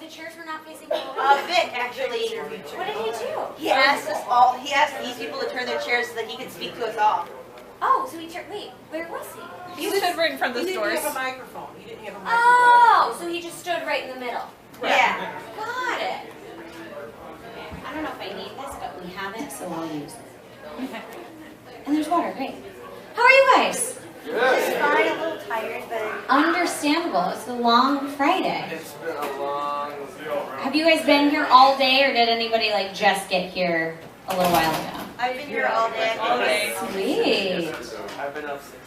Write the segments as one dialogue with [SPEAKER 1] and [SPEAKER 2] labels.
[SPEAKER 1] the chairs were not facing forward?
[SPEAKER 2] Vic, actually.
[SPEAKER 1] What did he do?
[SPEAKER 2] He asked us all, he asked these people to turn their chairs so that he could speak to us all.
[SPEAKER 1] Oh, so he turned, wait, where was he?
[SPEAKER 3] He stood right in front of the doors.
[SPEAKER 4] He didn't have a microphone. He didn't have a microphone.
[SPEAKER 1] Oh, so he just stood right in the middle.
[SPEAKER 2] Yeah.
[SPEAKER 1] Got it. I don't know if I need this, but we have it, so I'll use it. And there's water, great. How are you guys?
[SPEAKER 2] Just fine, a little tired, but...
[SPEAKER 1] Understandable. It's a long Friday.
[SPEAKER 5] It's been a long...
[SPEAKER 1] Have you guys been here all day, or did anybody like just get here a little while ago?
[SPEAKER 2] I've been here all day.
[SPEAKER 3] All day.
[SPEAKER 1] Sweet.
[SPEAKER 5] I've been up since...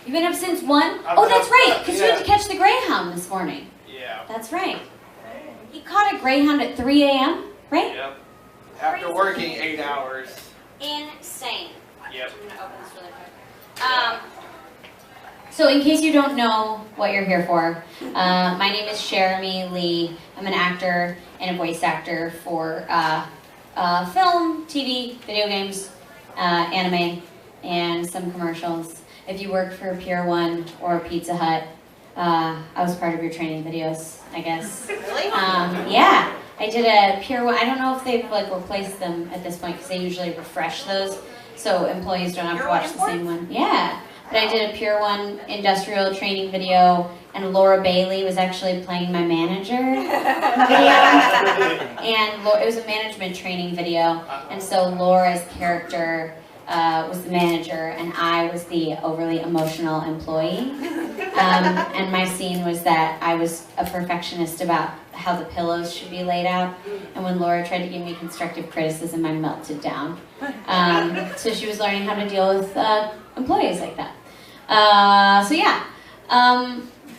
[SPEAKER 1] You've been up since 1? Oh, that's right, because you had to catch the Greyhound this morning.
[SPEAKER 5] Yeah.
[SPEAKER 1] That's right. You caught a Greyhound at 3 a.m., right?
[SPEAKER 5] Yep. After working 8 hours.
[SPEAKER 1] Insane.
[SPEAKER 5] Yep.
[SPEAKER 1] I'm going to open this really quick. So in case you don't know what you're here for, my name is Cherami Leigh. I'm an actor and a voice actor for film, TV, video games, anime, and some commercials. If you work for Pier 1 or Pizza Hut, I was part of your training videos, I guess.
[SPEAKER 2] Really?
[SPEAKER 1] Yeah, I did a Pier 1. I don't know if they've like replaced them at this point because they usually refresh those, so employees don't have to watch the same one. Yeah, but I did a Pier 1 industrial training video, and Laura Bailey was actually playing my manager in the video. And it was a management training video, and so Laura's character was the manager, and I was the overly emotional employee. And my scene was that I was a perfectionist about how the pillows should be laid out, and when Laura tried to give me constructive criticism, I melted down. So she was learning how to deal with employees like that. So yeah,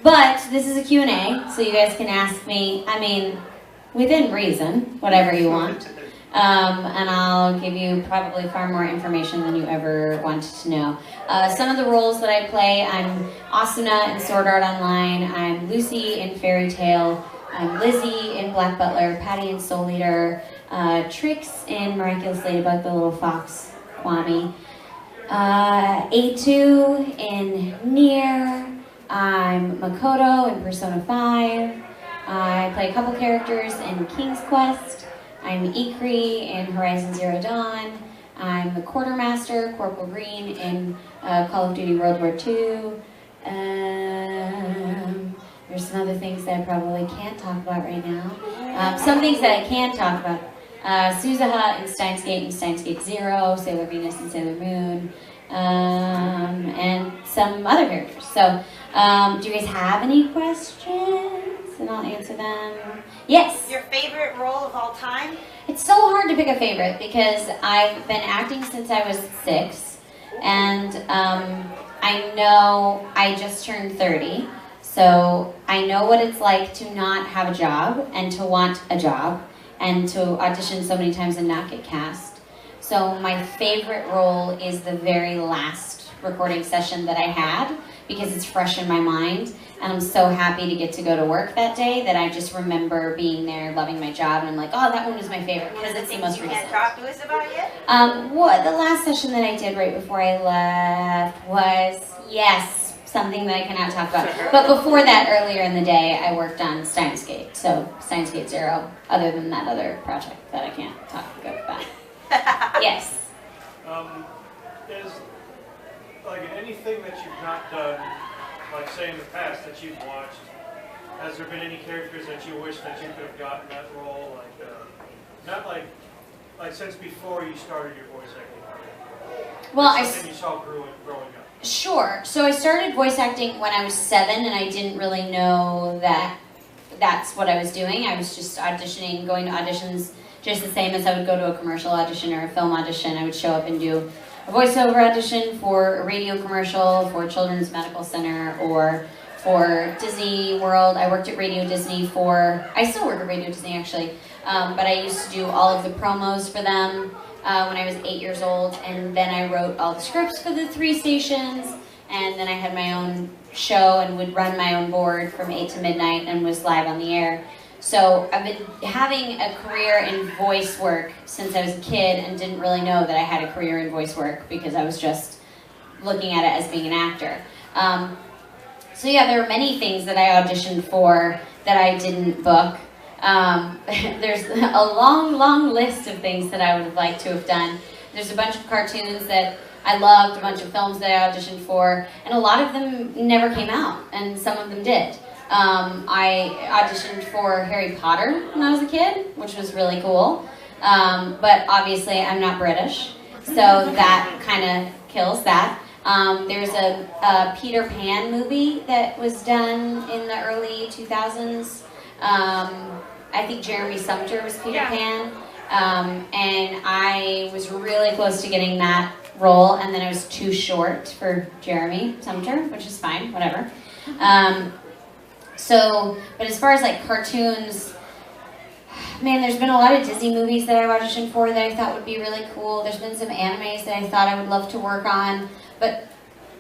[SPEAKER 1] but this is a Q&A, so you guys can ask me, I mean, within reason, whatever you want. And I'll give you probably far more information than you ever wanted to know. Some of the roles that I play, I'm Asuna in Sword Art Online, I'm Lucy in Fairy Tale, I'm Lizzie in Black Butler, Patty in Soul Eater, Trix in Miraculous Ladybug, the little fox, Kwame, A2 in Nier, I'm Makoto in Persona 5, I play a couple characters in King's Quest, I'm Ikri in Horizon Zero Dawn. I'm the Quartermaster, Corporal Green in Call of Duty World War II. There's some other things that I probably can't talk about right now. Some things that I can talk about. Suzuha in Steins Gate and Steins Gate Zero, Sailor Venus and Sailor Moon, and some other characters. So, do you guys have any questions? And I'll answer them. Yes?
[SPEAKER 2] Your favorite role of all time?
[SPEAKER 1] It's so hard to pick a favorite because I've been acting since I was 6, and I know I just turned 30, so I know what it's like to not have a job and to want a job and to audition so many times and not get cast. So my favorite role is the very last recording session that I had because it's fresh in my mind. And I'm so happy to get to go to work that day that I just remember being there, loving my job, and I'm like, oh, that one was my favorite because it's the most recent.
[SPEAKER 2] You can't talk to us about yet?
[SPEAKER 1] The last session that I did right before I left was, yes, something that I cannot talk about. But before that, earlier in the day, I worked on Steins Gate, so Steins Gate Zero, other than that other project that I can't talk about. Yes?
[SPEAKER 6] Is, like, anything that you've not done, like say in the past that you've watched, has there been any characters that you wish that you could have gotten that role? Like, not like since before you started your voice acting career.
[SPEAKER 1] Well,
[SPEAKER 6] something you saw growing up.
[SPEAKER 1] Sure. So I started voice acting when I was 7, and I didn't really know that that's what I was doing. I was just auditioning, going to auditions, just the same as I would go to a commercial audition or a film audition. I would show up and do a voiceover audition for a radio commercial, for Children's Medical Center, or for Disney World. I worked at Radio Disney I still work at Radio Disney actually, but I used to do all of the promos for them when I was 8 years old, and then I wrote all the scripts for the 3 stations, and then I had my own show and would run my own board from 8 to midnight and was live on the air. So I've been having a career in voice work since I was a kid and didn't really know that I had a career in voice work because I was just looking at it as being an actor. So yeah, there were many things that I auditioned for that I didn't book. There's a long list of things that I would have liked to have done. There's a bunch of cartoons that I loved, a bunch of films that I auditioned for, and a lot of them never came out, and some of them did. I auditioned for Harry Potter when I was a kid, which was really cool. But obviously I'm not British, so that kind of kills that. There's a Peter Pan movie that was done in the early 2000s. I think Jeremy Sumter was Peter Pan. And I was really close to getting that role, and then I was too short for Jeremy Sumter, which is fine, whatever. But as far as like cartoons, man, there's been a lot of Disney movies that I've auditioned for that I thought would be really cool. There's been some animes that I thought I would love to work on, but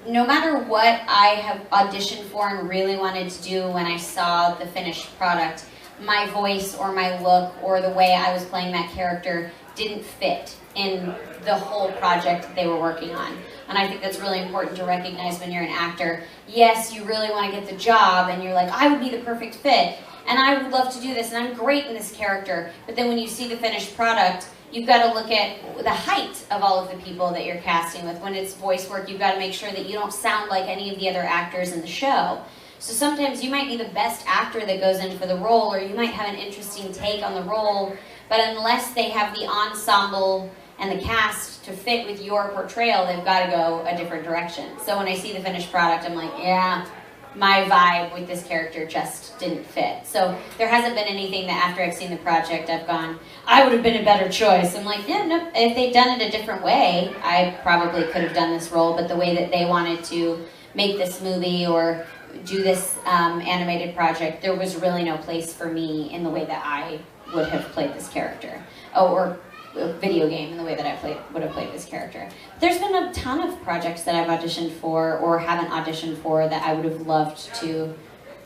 [SPEAKER 1] no matter what I have auditioned for and really wanted to do when I saw the finished product, my voice or my look or the way I was playing that character didn't fit in the whole project they were working on. And I think that's really important to recognize when you're an actor. Yes, you really want to get the job and you're like, I would be the perfect fit and I would love to do this and I'm great in this character. But then when you see the finished product, you've got to look at the height of all of the people that you're casting with. When it's voice work, you've got to make sure that you don't sound like any of the other actors in the show. So sometimes you might be the best actor that goes in for the role, or you might have an interesting take on the role, but unless they have the ensemble and the cast to fit with your portrayal, they've got to go a different direction. So when I see the finished product, I'm like, yeah, my vibe with this character just didn't fit. So there hasn't been anything that after I've seen the project, I've gone, I would have been a better choice. I'm like, yeah, no, if they'd done it a different way, I probably could have done this role, but the way that they wanted to make this movie or do this animated project, there was really no place for me in the way that I would have played this character. Or a video game in the way that I would have played this character. There's been a ton of projects that I've auditioned for or haven't auditioned for that I would have loved to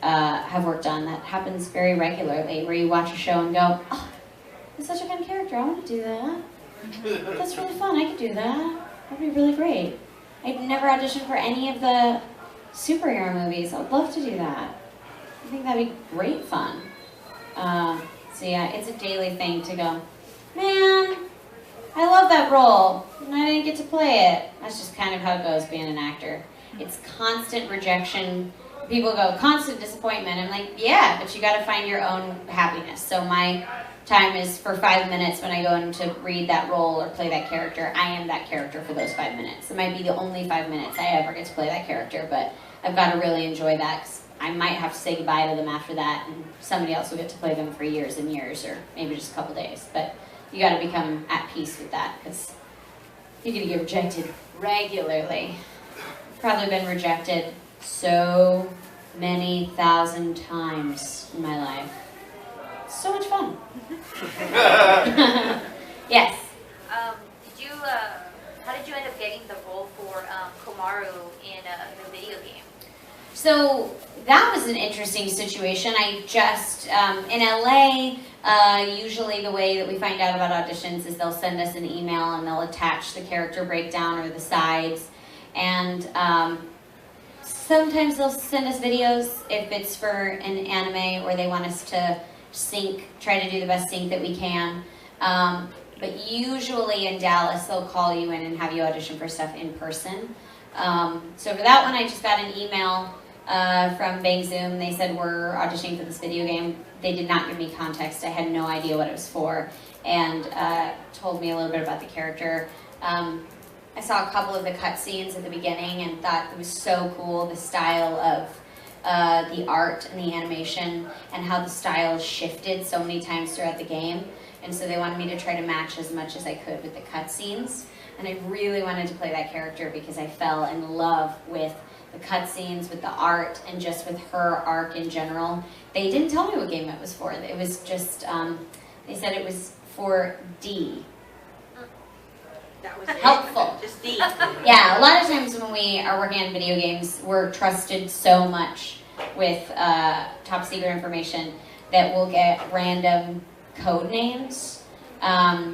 [SPEAKER 1] have worked on. That happens very regularly, where you watch a show and go, oh, it's such a fun character, I want to do that. That's really fun, I could do that. That'd be really great. I've never auditioned for any of the superhero movies. I'd love to do that. I think that'd be great fun. So yeah, it's a daily thing to go, man, I love that role, and I didn't get to play it. That's just kind of how it goes being an actor. It's constant rejection. People go, constant disappointment. I'm like, yeah, but you got to find your own happiness. So my time is for 5 minutes when I go in to read that role or play that character. I am that character for those 5 minutes. It might be the only 5 minutes I ever get to play that character, but I've got to really enjoy that, 'cause I might have to say goodbye to them after that, and somebody else will get to play them for years and years, or maybe just a couple days. But you got to become at peace with that, because you're going to get rejected regularly. I've probably been rejected so many thousand times in my life. So much fun. Yes.
[SPEAKER 3] How did you end up getting the role for Komaru in the video game?
[SPEAKER 1] So that was an interesting situation. I just, in LA, usually the way that we find out about auditions is they'll send us an email and they'll attach the character breakdown or the sides. And sometimes they'll send us videos if it's for an anime or they want us to sync, try to do the best sync that we can. But usually in Dallas, they'll call you in and have you audition for stuff in person. So for that one, I just got an email from Bang Zoom. They said, we're auditioning for this video game. They did not give me context. I had no idea what it was for, and told me a little bit about the character. I saw a couple of the cutscenes at the beginning and thought it was so cool, the style of the art and the animation and how the style shifted so many times throughout the game. And so they wanted me to try to match as much as I could with the cutscenes. And I really wanted to play that character because I fell in love with the cutscenes, with the art, and just with her arc in general. They didn't tell me what game it was for. It was just, they said it was for D.
[SPEAKER 2] That was it.
[SPEAKER 1] Helpful.
[SPEAKER 2] Just D.
[SPEAKER 1] Yeah, a lot of times when we are working on video games, we're trusted so much with top secret information that we'll get random code names. I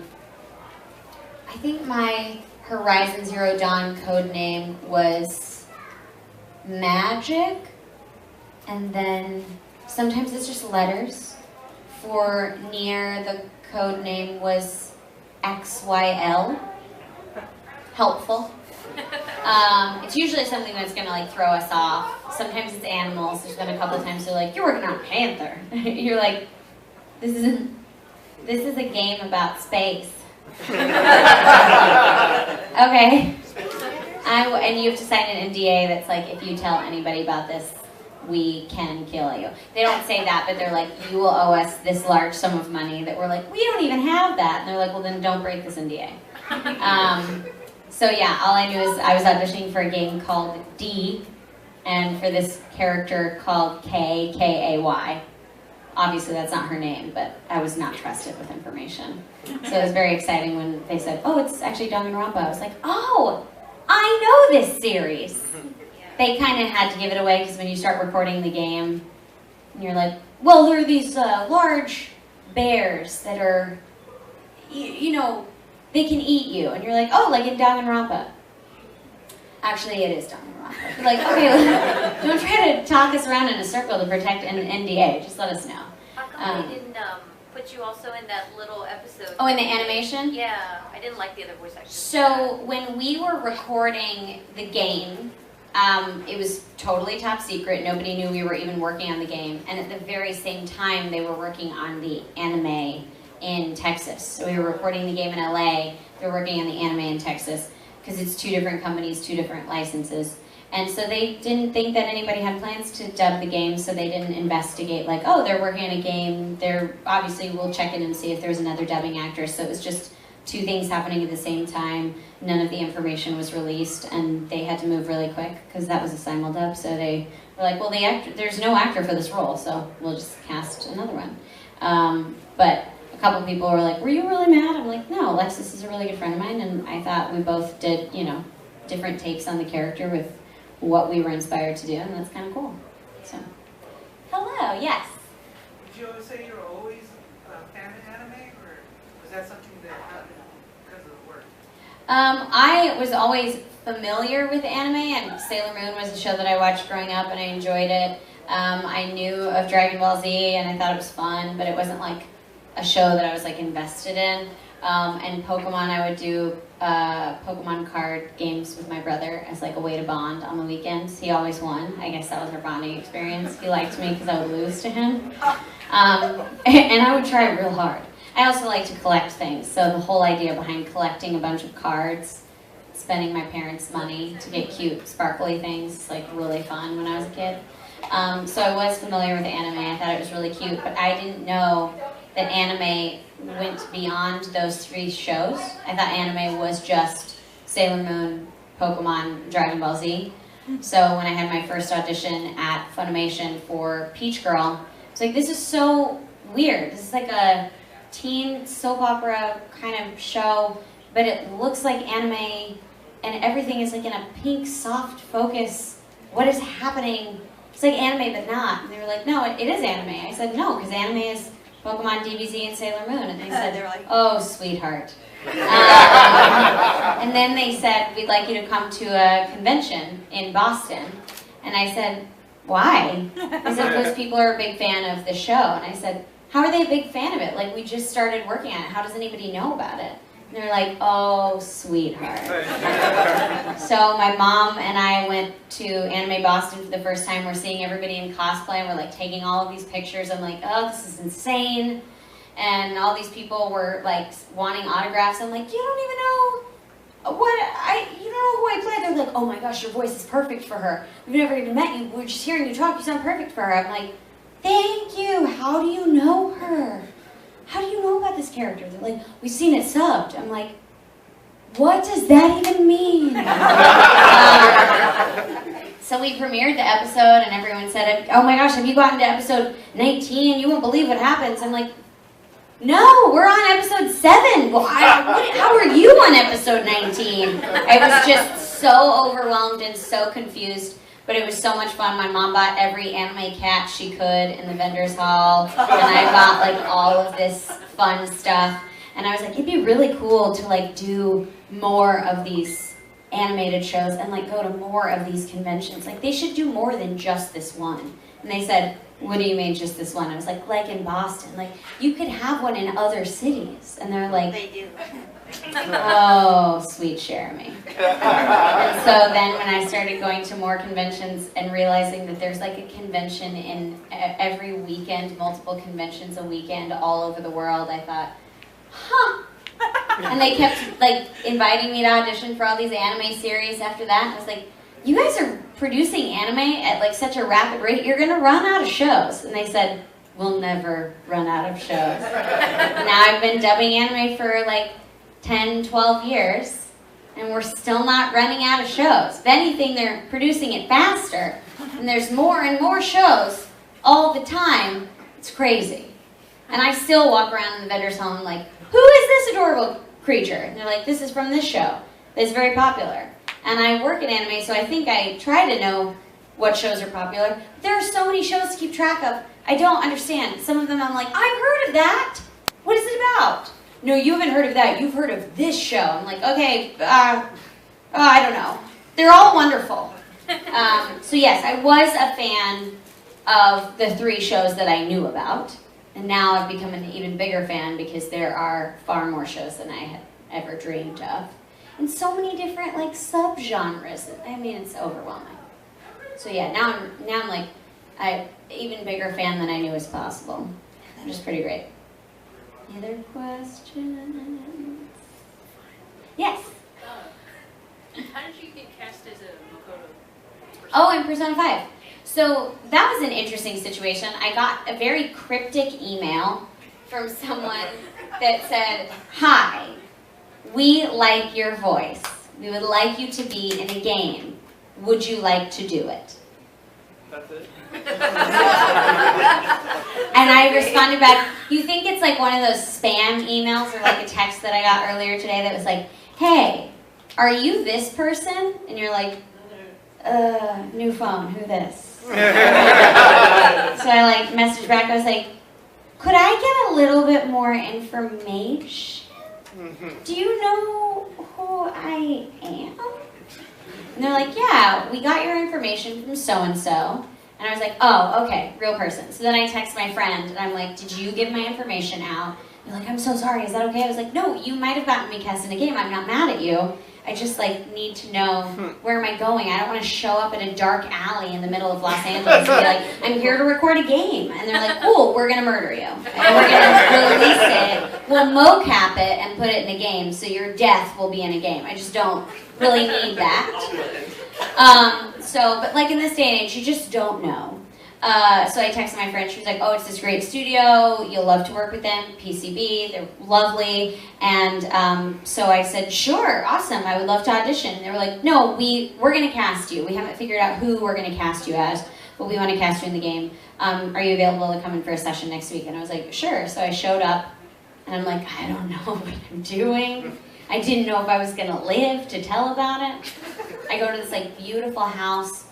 [SPEAKER 1] think my Horizon Zero Dawn code name was Magic, and then sometimes it's just letters. for Nier, the code name was XYL. Helpful. It's usually something that's gonna like throw us off. Sometimes it's animals. There's been a couple of times they're like, "You're working on a panther." You're like, "This is a game about space." Okay. And you have to sign an NDA that's like, if you tell anybody about this, we can kill you. They don't say that, but they're like, you will owe us this large sum of money that we're like, we don't even have that. And they're like, well, then don't break this NDA. So yeah, all I knew is I was auditioning for a game called D, and for this character called K, K-A-Y. Obviously that's not her name, but I was not trusted with information. So it was very exciting when they said, oh, it's actually Danganronpa. I was like, oh, I know this series. They kind of had to give it away because when you start recording the game, and you're like, well, there are these large bears that are, you know, they can eat you. And you're like, oh, like in Danganronpa. Actually, it is Danganronpa. You're like, okay, don't try to talk us around in a circle to protect an NDA. Just let us know.
[SPEAKER 3] How come they didn't put you also in that little episode?
[SPEAKER 1] Oh, in the animation?
[SPEAKER 3] Yeah, I didn't like the other voice actors.
[SPEAKER 1] So when we were recording the game, it was totally top secret. Nobody knew we were even working on the game. And at the very same time, they were working on the anime in Texas. So we were recording the game in LA. They were working on the anime in Texas because it's 2 different companies, 2 different licenses. And so they didn't think that anybody had plans to dub the game, so they didn't investigate like, oh, they're working on a game. They're obviously, we'll check in and see if there's another dubbing actor. So it was just 2 things happening at the same time. None of the information was released, and they had to move really quick because that was a simuldub. So they were like, well, there's no actor for this role, so we'll just cast another one. But a couple people were like, were you really mad? I'm like, no, Alexis is a really good friend of mine, and I thought we both did, you know, different takes on the character with what we were inspired to do, and that's kind of cool. So, hello, yes.
[SPEAKER 4] Did you always say you were always a fan of anime, or was that something that happened because of the work?
[SPEAKER 1] I was always familiar with anime, and Sailor Moon was a show that I watched growing up, and I enjoyed it. I knew of Dragon Ball Z, and I thought it was fun, but it wasn't like a show that I was like invested in. And Pokemon, I would do Pokemon card games with my brother as like a way to bond on the weekends. He always won. I guess that was our bonding experience. He liked me because I would lose to him. And I would try real hard. I also like to collect things, so the whole idea behind collecting a bunch of cards, spending my parents' money to get cute, sparkly things, like really fun when I was a kid. So I was familiar with anime. I thought it was really cute, but I didn't know that anime went beyond those 3 shows. I thought anime was just Sailor Moon, Pokemon, Dragon Ball Z. So when I had my first audition at Funimation for Peach Girl, I was like, this is so weird. This is like a teen soap opera kind of show, but it looks like anime, and everything is like in a pink, soft focus. What is happening? It's like anime, but not. And they were like, no, it is anime. I said, no, because anime is Pokemon, DBZ, and Sailor Moon. And they said,
[SPEAKER 2] They're like,
[SPEAKER 1] oh, sweetheart. And then they said, we'd like you to come to a convention in Boston. And I said, why? They said, those people are a big fan of the show. And I said, how are they a big fan of it? Like, we just started working on it. How does anybody know about it? And they're like, oh, sweetheart. So my mom and I went to Anime Boston for the first time. We're seeing everybody in cosplay, and we're like taking all of these pictures. I'm like, oh, this is insane. And all these people were like wanting autographs. I'm like, you don't even know you don't know who I play. They're like, oh my gosh, your voice is perfect for her. We've never even met you. We're just hearing you talk. You sound perfect for her. I'm like, thank you. How do you know her? How do you know about this character? They're like, we've seen it subbed. I'm like, what does that even mean? So we premiered the episode, and everyone said, oh my gosh, have you gotten to episode 19? You won't believe what happens. I'm like, no, we're on episode 7. Well, how are you on episode 19? I was just so overwhelmed and so confused. But it was so much fun. My mom bought every anime cat she could in the vendor's hall. And I bought like all of this fun stuff. And I was like, it'd be really cool to like do more of these animated shows and like go to more of these conventions. Like they should do more than just this one. And they said, what do you mean just this one? I was like in Boston. Like, you could have one in other cities. And they're like,
[SPEAKER 2] They do.
[SPEAKER 1] oh, sweet Cherami. And so then when I started going to more conventions and realizing that there's like a convention in every weekend, multiple conventions a weekend all over the world, I thought, huh. And they kept like inviting me to audition for all these anime series after that. And I was like, you guys are producing anime at like such a rapid rate, you're gonna run out of shows. And they said, we'll never run out of shows. Now I've been dubbing anime for like 10, 12 years, and we're still not running out of shows. If anything, they're producing it faster, and there's more and more shows all the time. It's crazy. And I still walk around in the vendor's home like, who is this adorable creature? And they're like, this is from this show. It's very popular. And I work in anime, so I think I try to know what shows are popular. There are so many shows to keep track of. I don't understand. Some of them I'm like, I've heard of that. What is it about? No, you haven't heard of that. You've heard of this show. I'm like, okay, I don't know. They're all wonderful. So yes, I was a fan of the 3 shows that I knew about. And now I've become an even bigger fan because there are far more shows than I had ever dreamed of. And so many different like subgenres. I mean, it's overwhelming. So yeah, now I'm like an even bigger fan than I knew was possible. Which is pretty great. Any other questions? Yes?
[SPEAKER 7] How did you get cast as a Makoto?
[SPEAKER 1] Oh, in Persona 5. So that was an interesting situation. I got a very cryptic email from someone that said, hi, we like your voice. We would like you to be in a game. Would you like to do it?
[SPEAKER 5] That's it?
[SPEAKER 1] And I responded back, you think it's like one of those spam emails or like a text that I got earlier today that was like, hey, are you this person? And you're like, new phone, who this? So I like messaged back, I was like, could I get a little bit more information? Do you know who I am? And they're like, yeah, we got your information from so-and-so. And I was like, oh, okay, real person. So then I text my friend, and I'm like, did you give my information out? They're like, I'm so sorry, is that okay? I was like, no, you might have gotten me cast in a game. I'm not mad at you. I just, like, need to know where am I going. I don't want to show up at a dark alley in the middle of Los Angeles and be like, I'm here to record a game. And they're like, cool, we're going to murder you. And we're going to release it. We'll mocap it and put it in a game, so your death will be in a game. I just don't really need that. But like in this day and age, you just don't know. So I texted my friend, she was like, oh, it's this great studio, you'll love to work with them, PCB, they're lovely. And so I said, sure, awesome, I would love to audition. And they were like, no, we're gonna cast you. We haven't figured out who we're gonna cast you as, but we wanna cast you in the game. Are you available to come in for a session next week? And I was like, sure. So I showed up, and I'm like, I don't know what I'm doing. I didn't know if I was gonna live to tell about it. I go to this like beautiful house.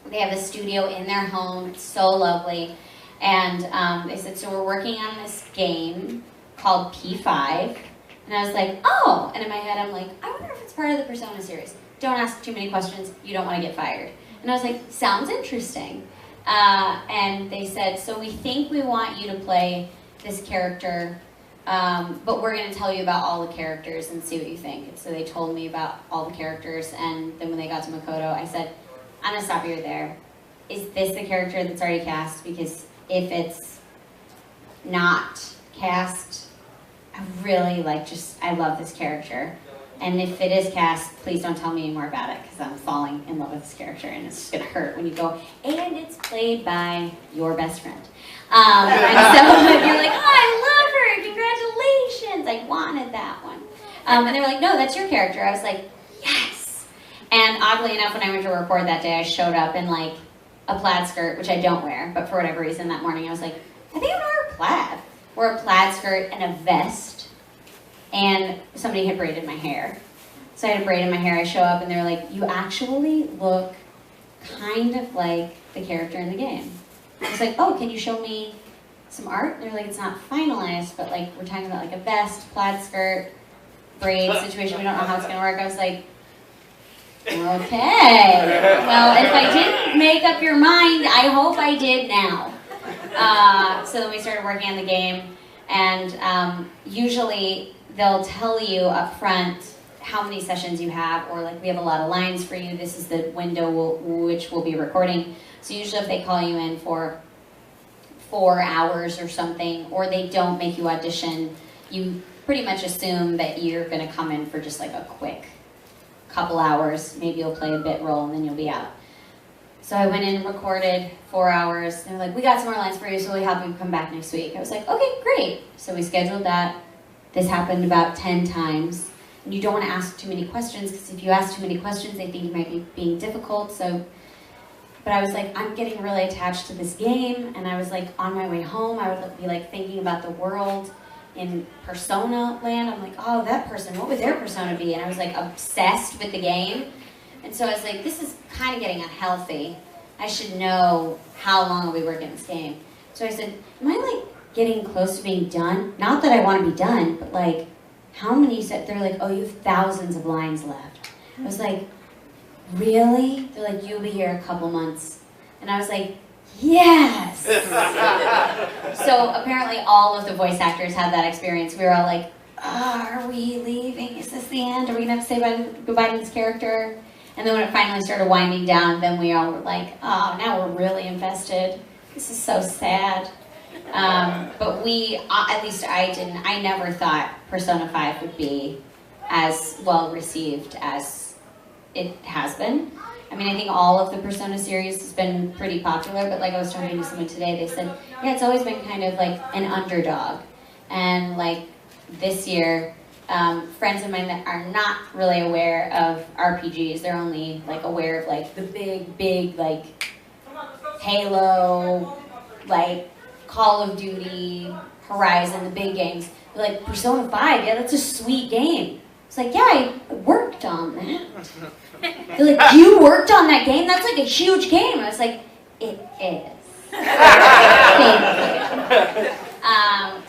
[SPEAKER 1] They have a studio in their home. It's so lovely. And they said, so we're working on this game called P5. And I was like, oh. And in my head, I'm like, I wonder if it's part of the Persona series. Don't ask too many questions. You don't want to get fired. And I was like, sounds interesting. And they said, so we think we want you to play this character, but we're going to tell you about all the characters and see what you think. And so they told me about all the characters. And then when they got to Makoto, I said, I'm going to stop you right there. Is this the character that's already cast? Because if it's not cast, I really I love this character. And if it is cast, please don't tell me any more about it, because I'm falling in love with this character, and it's just going to hurt when you go, and it's played by your best friend. And so you're like, oh, I love her, congratulations, I wanted that one. And they were like, no, that's your character. I was like, yes. And oddly enough, when I went to record that day, I showed up in like a plaid skirt, which I don't wear, but for whatever reason that morning I was like, I think I'm gonna wear plaid. Wore a plaid skirt and a vest, and somebody had braided my hair. So I had a braid in my hair. I show up and they were like, you actually look kind of like the character in the game. I was like, oh, can you show me some art? And they're like, it's not finalized, but like we're talking about like a vest, plaid skirt, braid situation. We don't know how it's gonna work. I was like, okay. Well, if I didn't make up your mind, I hope I did now. So then we started working on the game, and usually they'll tell you up front how many sessions you have, or like, we have a lot of lines for you, this is the window which we'll be recording. So usually if they call you in for 4 hours or something, or they don't make you audition, you pretty much assume that you're going to come in for just like a quick couple hours. Maybe you'll play a bit role and then you'll be out. So I went in and recorded 4 hours. They were like, we got some more lines for you, so we have you come back next week. I was like, okay, great. So we scheduled that. This happened about 10 times. And you don't want to ask too many questions, because if you ask too many questions, they think you might be being difficult. But I was like, I'm getting really attached to this game, and I was like, on my way home, I would be like thinking about the world in Persona land. I'm like, oh, that person, what would their persona be? And I was like obsessed with the game. And so I was like, this is kind of getting unhealthy. I should know how long I'll be working this game. So I said, am I like getting close to being done? Not that I want to be done, but like, how many set? They're like, oh, you have thousands of lines left. I was like, really? They're like, you'll be here a couple months. And I was like, yes! So apparently all of the voice actors had that experience. We were all like, oh, are we leaving? Is this the end? Are we going to have to say goodbye to this character? And then when it finally started winding down, then we all were like, oh, now we're really invested. This is so sad. But we, at least I never thought Persona 5 would be as well received as it has been. I mean, I think all of the Persona series has been pretty popular, but like I was talking to someone today, they said, yeah, it's always been kind of like an underdog. And like this year, friends of mine that are not really aware of RPGs, they're only like aware of like the big like Halo, like Call of Duty, Horizon, the big games. They're like, Persona 5, yeah, that's a sweet game. It's like, yeah, I worked on that. They're like, you worked on that game? That's like a huge game. I was like, it is. Thank you.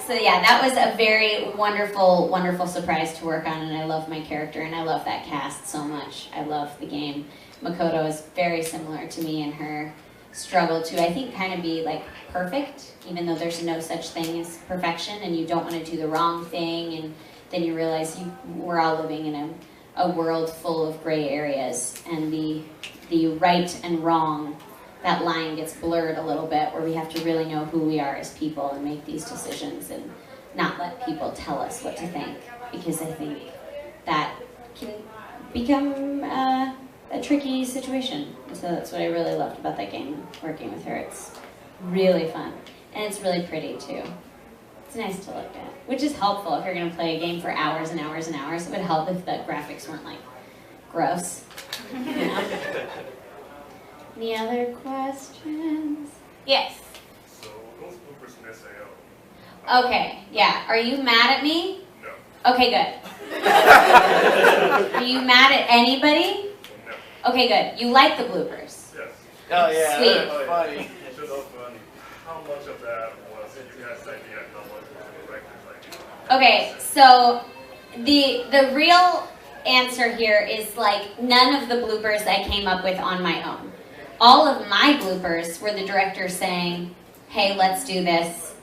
[SPEAKER 1] So yeah, that was a very wonderful, wonderful surprise to work on, and I love my character, and I love that cast so much. I love the game. Makoto is very similar to me in her struggle to, I think, kind of be like perfect, even though there's no such thing as perfection, and you don't want to do the wrong thing, and then you realize we're all living in a world full of gray areas, and the right and wrong, that line gets blurred a little bit, where we have to really know who we are as people and make these decisions and not let people tell us what to think, because I think that can become a tricky situation. So that's what I really loved about that game, working with her. It's really fun, and it's really pretty too. It's nice to look at, which is helpful if you're going to play a game for hours and hours and hours. It would help if the graphics weren't like gross. You know? Any other questions? Yes.
[SPEAKER 8] So those bloopers in SAO.
[SPEAKER 1] Okay, yeah. Are you mad at me?
[SPEAKER 8] No.
[SPEAKER 1] Okay, good. Are you mad at anybody?
[SPEAKER 8] No.
[SPEAKER 1] Okay, good. You like the bloopers?
[SPEAKER 8] Yes.
[SPEAKER 5] Oh yeah,
[SPEAKER 1] Sweet.
[SPEAKER 5] that's funny.
[SPEAKER 8] Should open. How much of that was you guys' idea? How much was the director's idea?
[SPEAKER 1] Okay, so the real answer here is like none of the bloopers I came up with on my own. All of my bloopers were the director saying, hey, let's do this.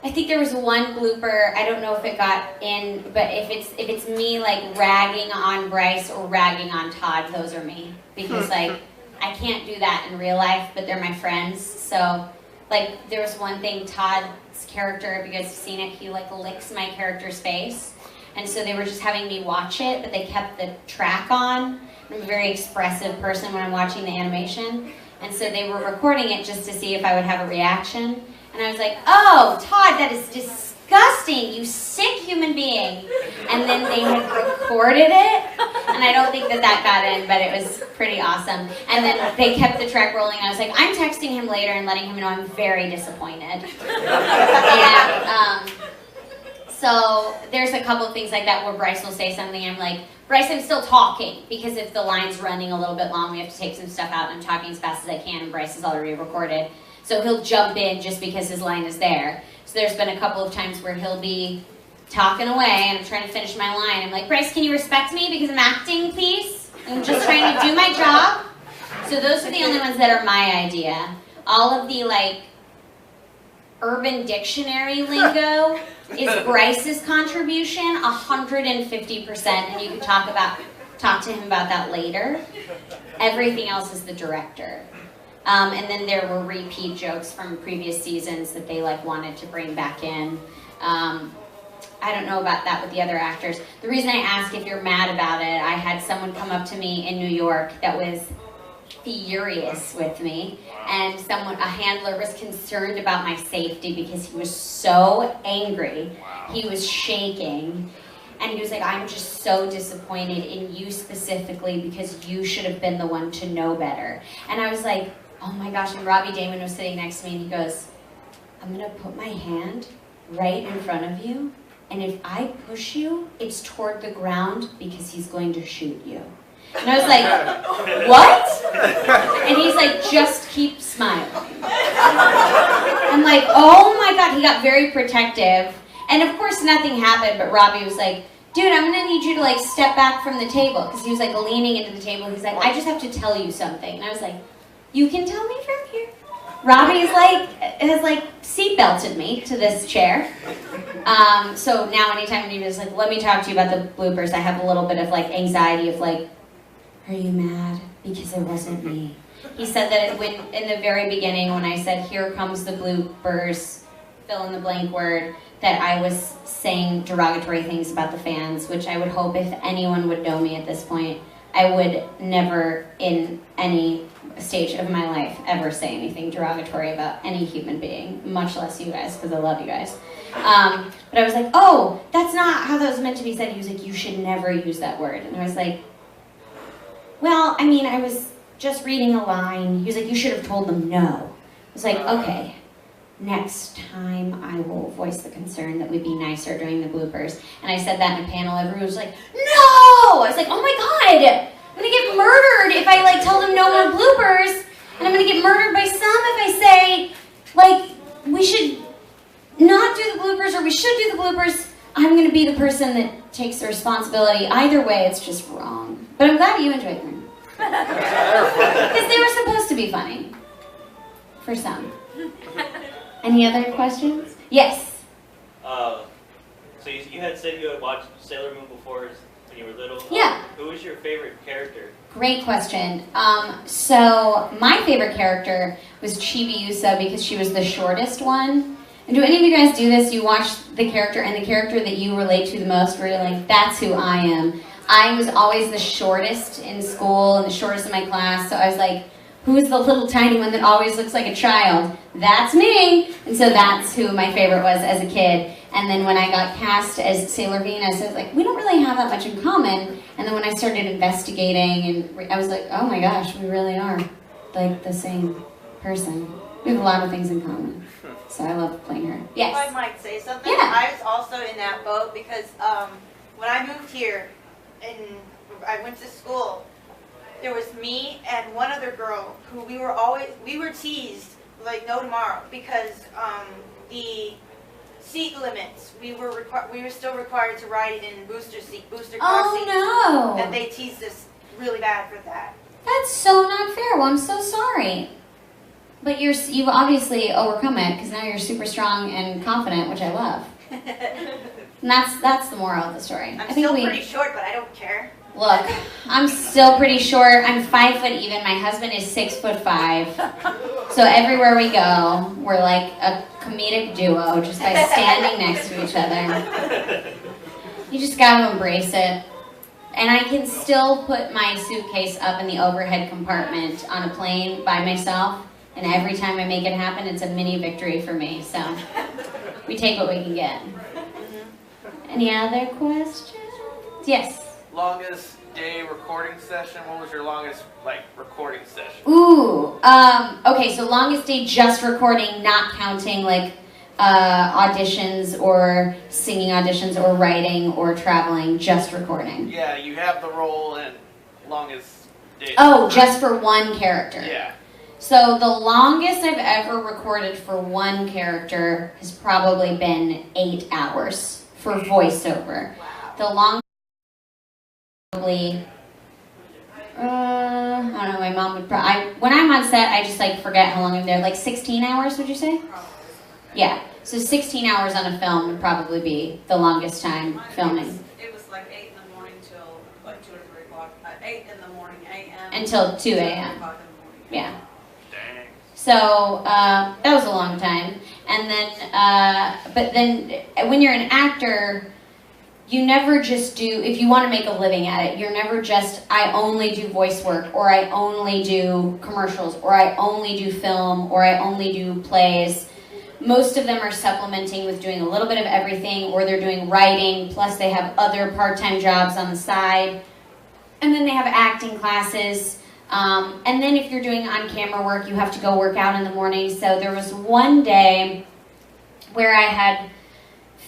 [SPEAKER 1] I think there was one blooper, I don't know if it got in, but if it's me like ragging on Bryce or ragging on Todd, those are me. Because like, I can't do that in real life, but they're my friends. So like, there was one thing, Todd's character, if you guys have seen it, he like licks my character's face. And so they were just having me watch it, but they kept the track on. I'm a very expressive person when I'm watching the animation. And so they were recording it just to see if I would have a reaction. And I was like, oh, Todd, that is disgusting, you sick human being. And then they had recorded it, and I don't think that got in, but it was pretty awesome. And then they kept the track rolling, and I was like, I'm texting him later and letting him know I'm very disappointed. And, so there's a couple of things like that where Bryce will say something, and I'm like, Bryce, I'm still talking, because if the line's running a little bit long, we have to take some stuff out, and I'm talking as fast as I can, and Bryce has already recorded. So he'll jump in just because his line is there. So there's been a couple of times where he'll be talking away, and I'm trying to finish my line. I'm like, Bryce, can you respect me because I'm acting, please? I'm just trying to do my job. So those are the only ones that are my idea. All of the, like, Urban Dictionary lingo is Bryce's contribution, 150%, and you can talk to him about that later. Everything else is the director. And then there were repeat jokes from previous seasons that they like wanted to bring back in. I don't know about that with the other actors. The reason I ask if you're mad about it, I had someone come up to me in New York that was furious with me, and a handler was concerned about my safety because he was so angry. He was shaking, and he was like, I'm just so disappointed in you specifically because you should have been the one to know better. And I was like, oh my gosh, and Robbie Damon was sitting next to me, and he goes, I'm gonna put my hand right in front of you, and if I push you, it's toward the ground because he's going to shoot you. And I was like, what? And he's like, just keep smiling. I'm like, oh my God, he got very protective. And of course nothing happened, but Robbie was like, dude, I'm gonna need you to like step back from the table. Because he was like leaning into the table. He's like, I just have to tell you something. And I was like, you can tell me from here. Robbie has seatbelted me to this chair. So now anytime anybody's like, let me talk to you about the bloopers, I have a little bit of like anxiety of like, are you mad? Because it wasn't me. He said that in the very beginning when I said, here comes the bloopers, fill in the blank word, that I was saying derogatory things about the fans, which I would hope if anyone would know me at this point, I would never in any stage of my life ever say anything derogatory about any human being, much less you guys, because I love you guys. But I was like, oh, that's not how that was meant to be said. He was like, you should never use that word. And I was like, well, I mean, I was just reading a line. He was like, you should have told them no. I was like, okay, next time I will voice the concern that we be nicer during the bloopers. And I said that in a panel. Everyone was like, no! I was like, oh my God, I'm gonna get murdered if I like tell them no more bloopers. And I'm gonna get murdered by some if I say, like, we should not do the bloopers or we should do the bloopers. I'm gonna be the person that takes the responsibility. Either way, it's just wrong. But I'm glad you enjoyed them. Because they were supposed to be funny. For some. Any other questions? Yes.
[SPEAKER 9] So you had said you had watched Sailor Moon before when you were little.
[SPEAKER 1] Yeah.
[SPEAKER 9] Who was your favorite character?
[SPEAKER 1] Great question. So my favorite character was Chibi Usa because she was the shortest one. And do any of you guys do this? You watch the character and the character that you relate to the most, where you're like, that's who I am. I was always the shortest in school and the shortest in my class, so I was like, who's the little tiny one that always looks like a child? That's me! And so that's who my favorite was as a kid. And then when I got cast as Sailor Venus, I was like, we don't really have that much in common. And then when I started investigating, and I was like, oh my gosh, we really are like the same person. We have a lot of things in common. So I love playing her. Yes?
[SPEAKER 2] If I might say something,
[SPEAKER 1] Yeah.
[SPEAKER 2] I was also in that boat because when I moved here and I went to school, there was me and one other girl who we were teased like no tomorrow because the seat limits, we were still required to ride in booster car seats.
[SPEAKER 1] Oh no!
[SPEAKER 2] And they teased us really bad for that. That's
[SPEAKER 1] so not fair. Well, I'm so sorry. But you've obviously overcome it because now you're super strong and confident, which I love. And that's the moral of the story.
[SPEAKER 2] I'm still pretty short, but I don't care.
[SPEAKER 1] Look, I'm still pretty short. I'm 5 foot even. My husband is 6'5". So everywhere we go, we're like a comedic duo just by standing next to each other. You just gotta embrace it. And I can still put my suitcase up in the overhead compartment on a plane by myself. And every time I make it happen, it's a mini victory for me. So we take what we can get. Any other questions? Yes.
[SPEAKER 5] Longest day recording session? What was your longest recording session?
[SPEAKER 1] Ooh. Okay, so longest day just recording, not counting like auditions or singing auditions or writing or traveling, just recording.
[SPEAKER 5] Yeah, you have the role and longest day.
[SPEAKER 1] Oh, just for one character.
[SPEAKER 5] Yeah.
[SPEAKER 1] So the longest I've ever recorded for one character has probably been 8 hours for voiceover. Wow. The longest probably, I don't know, my mom would probably, when I'm on set, I just like forget how long I'm there, like 16 hours, would you say? Yeah, so 16 hours on a film would probably be the longest time filming.
[SPEAKER 10] It was like 8 in the morning till like 2 or 3 o'clock. 8 in the morning a.m.
[SPEAKER 1] Until 2
[SPEAKER 10] till 3
[SPEAKER 1] a.m.
[SPEAKER 10] o'clock in the morning.
[SPEAKER 1] Yeah.
[SPEAKER 5] Dang.
[SPEAKER 1] So that was a long time. And then, but then when you're an actor, you never just do, if you want to make a living at it, you're never just, I only do voice work, or I only do commercials, or I only do film, or I only do plays. Most of them are supplementing with doing a little bit of everything, or they're doing writing, plus they have other part-time jobs on the side. And then they have acting classes. And then if you're doing on-camera work, you have to go work out in the morning. So there was one day where I had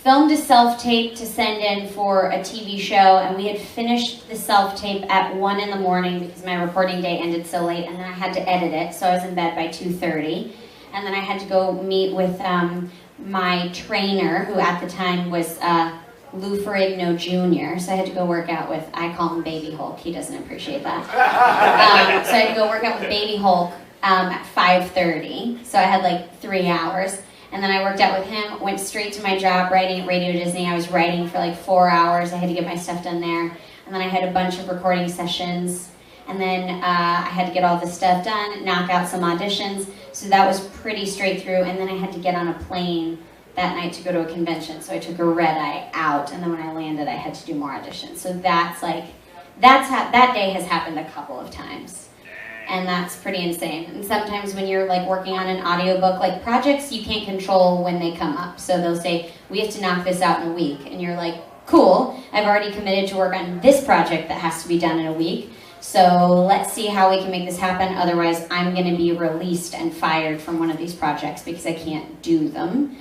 [SPEAKER 1] filmed a self-tape to send in for a TV show, and we had finished the self-tape at 1 in the morning because my recording day ended so late, and then I had to edit it, so I was in bed by 2:30. And then I had to go meet with my trainer, who at the time was Lou Ferrigno Jr., so I had to go work out with, I call him Baby Hulk, he doesn't appreciate that. So I had to go work out with Baby Hulk at 5:30, so I had like 3 hours. And then I worked out with him, went straight to my job writing at Radio Disney. I was writing for like 4 hours. I had to get my stuff done there. And then I had a bunch of recording sessions. And then I had to get all this stuff done, knock out some auditions. So that was pretty straight through. And then I had to get on a plane that night to go to a convention. So I took a red-eye out. And then when I landed, I had to do more auditions. So that's like, that day has happened a couple of times. And that's pretty insane. And sometimes when you're like working on an audiobook, like projects you can't control when they come up. So they'll say, we have to knock this out in a week. And you're like, cool, I've already committed to work on this project that has to be done in a week. So let's see how we can make this happen. Otherwise, I'm gonna be released and fired from one of these projects because I can't do them.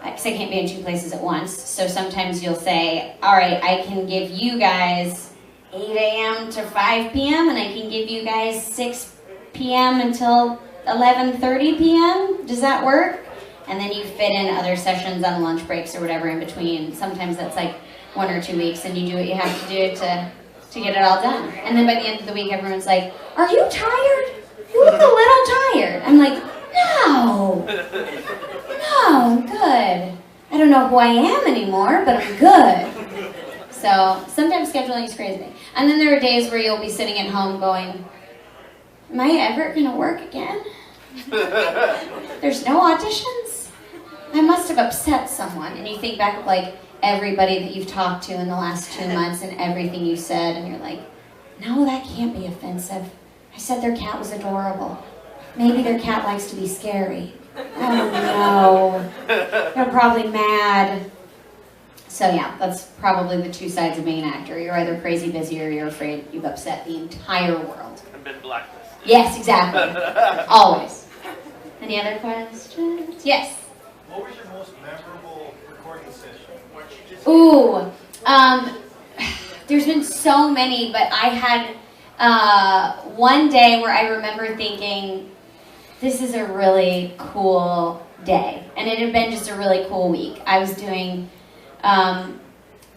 [SPEAKER 1] Because I can't be in 2 places at once. So sometimes you'll say, all right, I can give you guys 8 a.m. to 5 p.m. and I can give you guys 6 p.m. until 11:30 p.m. Does that work? And then you fit in other sessions on lunch breaks or whatever in between. Sometimes that's like 1 or 2 weeks, and you do what you have to do to get it all done. And then by the end of the week, everyone's like, are you tired? You look a little tired. I'm like, no, I'm good. I don't know who I am anymore, but I'm good. So sometimes scheduling is crazy. And then there are days where you'll be sitting at home going, am I ever gonna work again? There's no auditions? I must have upset someone. And you think back of like everybody that you've talked to in the last 2 months and everything you said, and you're like, no, that can't be offensive. I said their cat was adorable. Maybe their cat likes to be scary. Oh no, they're probably mad. So yeah, that's probably the 2 sides of being an actor. You're either crazy busy or you're afraid you've upset the entire world.
[SPEAKER 5] I've been blacklisted.
[SPEAKER 1] Yes, exactly. Always. Any other questions? Yes.
[SPEAKER 8] What was your most memorable recording session?
[SPEAKER 1] Ooh, there's been so many, but I had one day where I remember thinking, this is a really cool day. And it had been just a really cool week. I was doing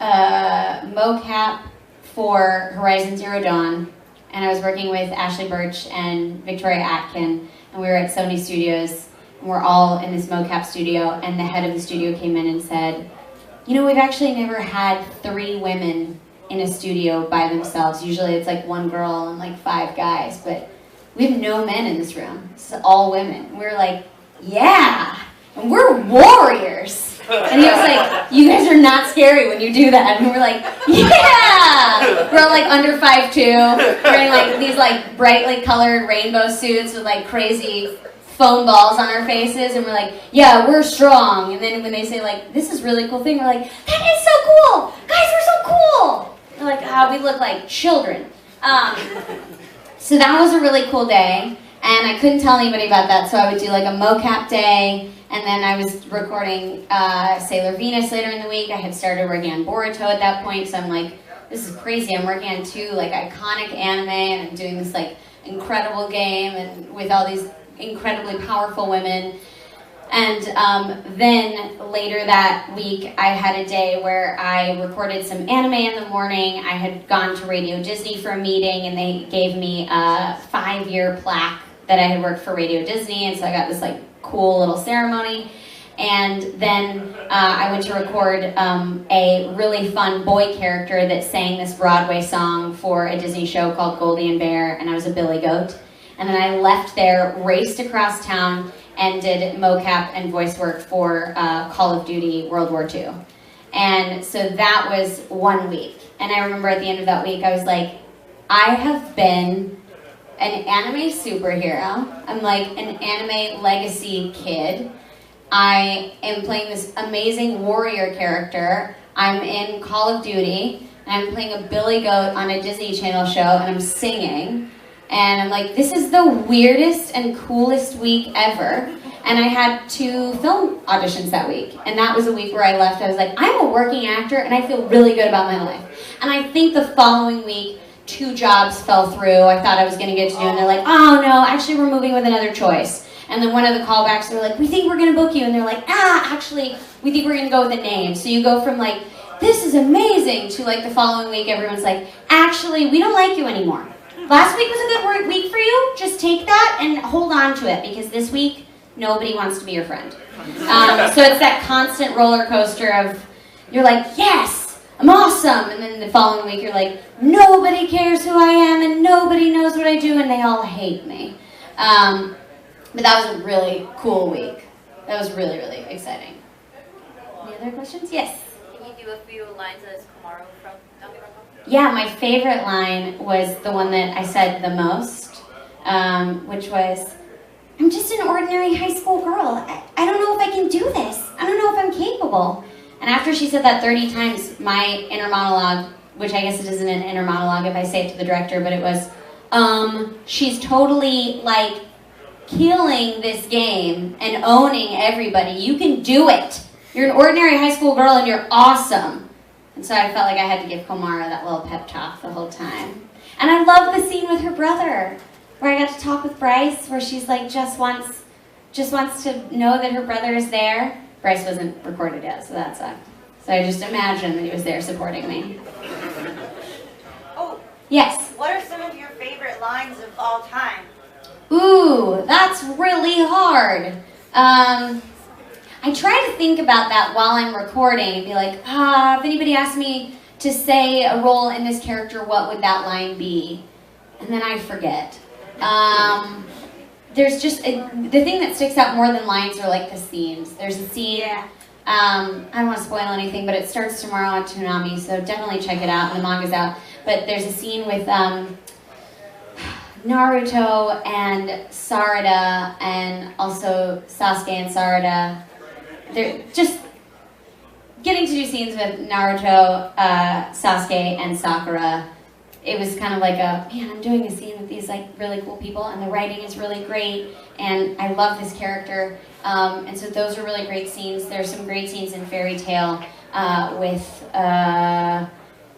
[SPEAKER 1] mocap for Horizon Zero Dawn, and I was working with Ashley Birch and Victoria Atkin, and we were at Sony Studios, and we're all in this mocap studio, and the head of the studio came in and said, you know, we've actually never had 3 women in a studio by themselves. Usually it's like 1 girl and like 5 guys, but we have no men in this room. This is all women. And we were like, yeah, and we're warriors. And he was like, you guys are not scary when you do that. And we were like, yeah! We're all like under 5'2", wearing like these like brightly colored rainbow suits with like crazy foam balls on our faces. And we're like, yeah, we're strong. And then when they say like, this is a really cool thing, we're like, that is so cool! Guys, we're so cool! They're like, oh, we look like children. So that was a really cool day. And I couldn't tell anybody about that, so I would do like a mocap day, and then I was recording Sailor Venus later in the week. I had started working on Boruto at that point, so I'm like, this is crazy. I'm working on 2 like iconic anime, and I'm doing this like incredible game, and with all these incredibly powerful women. And then later that week, I had a day where I recorded some anime in the morning. I had gone to Radio Disney for a meeting, and they gave me a 5-year plaque that I had worked for Radio Disney, and so I got this like cool little ceremony. And then I went to record a really fun boy character that sang this Broadway song for a Disney show called Goldie and Bear, and I was a billy goat. And then I left there, raced across town, and did mocap and voice work for Call of Duty World War II. And so that was 1 week. And I remember at the end of that week, I was like, I have been an anime superhero. I'm like an anime legacy kid. I am playing this amazing warrior character. I'm in Call of Duty. And I'm playing a billy goat on a Disney Channel show, and I'm singing. And I'm like, this is the weirdest and coolest week ever. And I had 2 film auditions that week. And that was a week where I left. I was like, I'm a working actor, and I feel really good about my life. And I think the following week, 2 jobs fell through. I thought I was going to get to do, and they're like, oh no, actually we're moving with another choice. And then one of the callbacks, they're like, we think we're going to book you. And they're like, actually, we think we're going to go with a name. So you go from like, this is amazing, to like the following week, everyone's like, actually, we don't like you anymore. Last week was a good week for you. Just take that and hold on to it, because this week, nobody wants to be your friend. So it's that constant roller coaster of, you're like, yes, I'm awesome. And then the following week, you're like, nobody cares who I am, and nobody knows what I do, and they all hate me. But that was a really cool week. That was really, really exciting. Any other questions? Yes?
[SPEAKER 3] Can you do a few lines as Komaru from Danganronpa?
[SPEAKER 1] Yeah, my favorite line was the one that I said the most, which was, I'm just an ordinary high school girl. I don't know if I can do this. I don't know if I'm capable. And after she said that 30 times, my inner monologue, which I guess it isn't an inner monologue if I say it to the director, but it was, she's totally like killing this game and owning everybody. You can do it. You're an ordinary high school girl and you're awesome. And so I felt like I had to give Komara that little pep talk the whole time. And I love the scene with her brother, where I got to talk with Bryce, where she's like just wants to know that her brother is there. Bryce wasn't recorded yet, so that sucked. So I just imagined that he was there supporting me.
[SPEAKER 2] Oh.
[SPEAKER 1] Yes?
[SPEAKER 2] What are some of your favorite lines of all time?
[SPEAKER 1] Ooh, that's really hard. I try to think about that while I'm recording and be like, if anybody asked me to say a role in this character, what would that line be? And then I forget. There's just, the thing that sticks out more than lines are like the scenes. There's a scene, I don't want to spoil anything, but it starts tomorrow on Toonami, so definitely check it out, and the manga's out. But there's a scene with Naruto and Sarada, and also Sasuke and Sarada. They're just getting to do scenes with Naruto, Sasuke, and Sakura. It was kind of like man, I'm doing a scene with these like really cool people, and the writing is really great, and I love this character. And so those are really great scenes. There's some great scenes in Fairy Tail with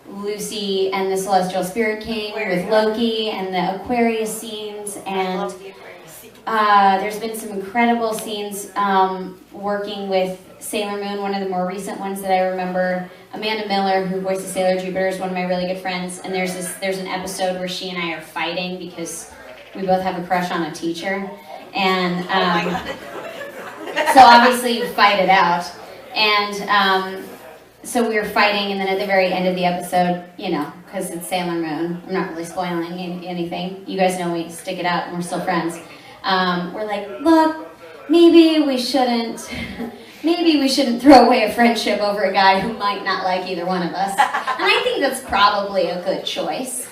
[SPEAKER 1] Lucy and the Celestial Spirit King, with Loki, and the Aquarius scenes, and there's been some incredible scenes working with Sailor Moon, one of the more recent ones that I remember. Amanda Miller, who voices Sailor Jupiter, is one of my really good friends, and there's an episode where she and I are fighting because we both have a crush on a teacher, and so obviously you fight it out, and so we were fighting, and then at the very end of the episode, you know, because it's Sailor Moon, I'm not really spoiling anything, you guys know we stick it out and we're still friends, we're like, look, maybe we shouldn't throw away a friendship over a guy who might not like either one of us. And I think that's probably a good choice.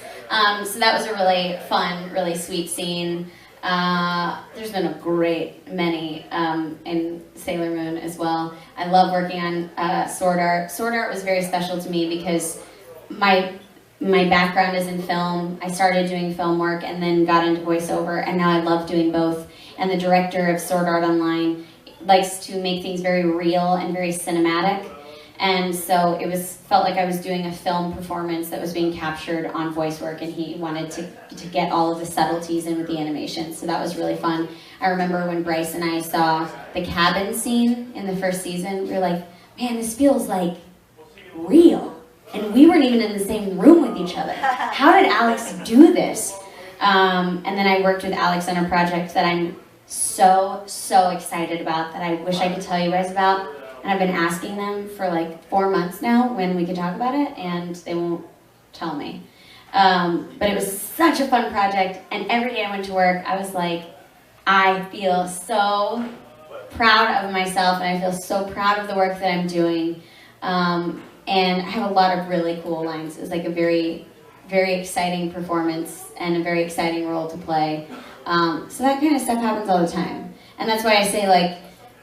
[SPEAKER 1] So that was a really fun, really sweet scene. There's been a great many in Sailor Moon as well. I love working on Sword Art. Sword Art was very special to me because my background is in film. I started doing film work and then got into voiceover, and now I love doing both. And the director of Sword Art Online likes to make things very real and very cinematic, and so felt like I was doing a film performance that was being captured on voice work, and he wanted to get all of the subtleties in with the animation, so that was really fun. I remember when Bryce and I saw the cabin scene in the first season, we were like, man, this feels like real, and we weren't even in the same room with each other. How did Alex do this? And then I worked with Alex on a project that I'm so excited about that I wish I could tell you guys about. And I've been asking them for like 4 months now when we could talk about it, and they won't tell me. But it was such a fun project, and every day I went to work, I was like, I feel so proud of myself, and I feel so proud of the work that I'm doing. And I have a lot of really cool lines. It was like a very, very exciting performance and a very exciting role to play. So that kind of stuff happens all the time. And that's why I say, like,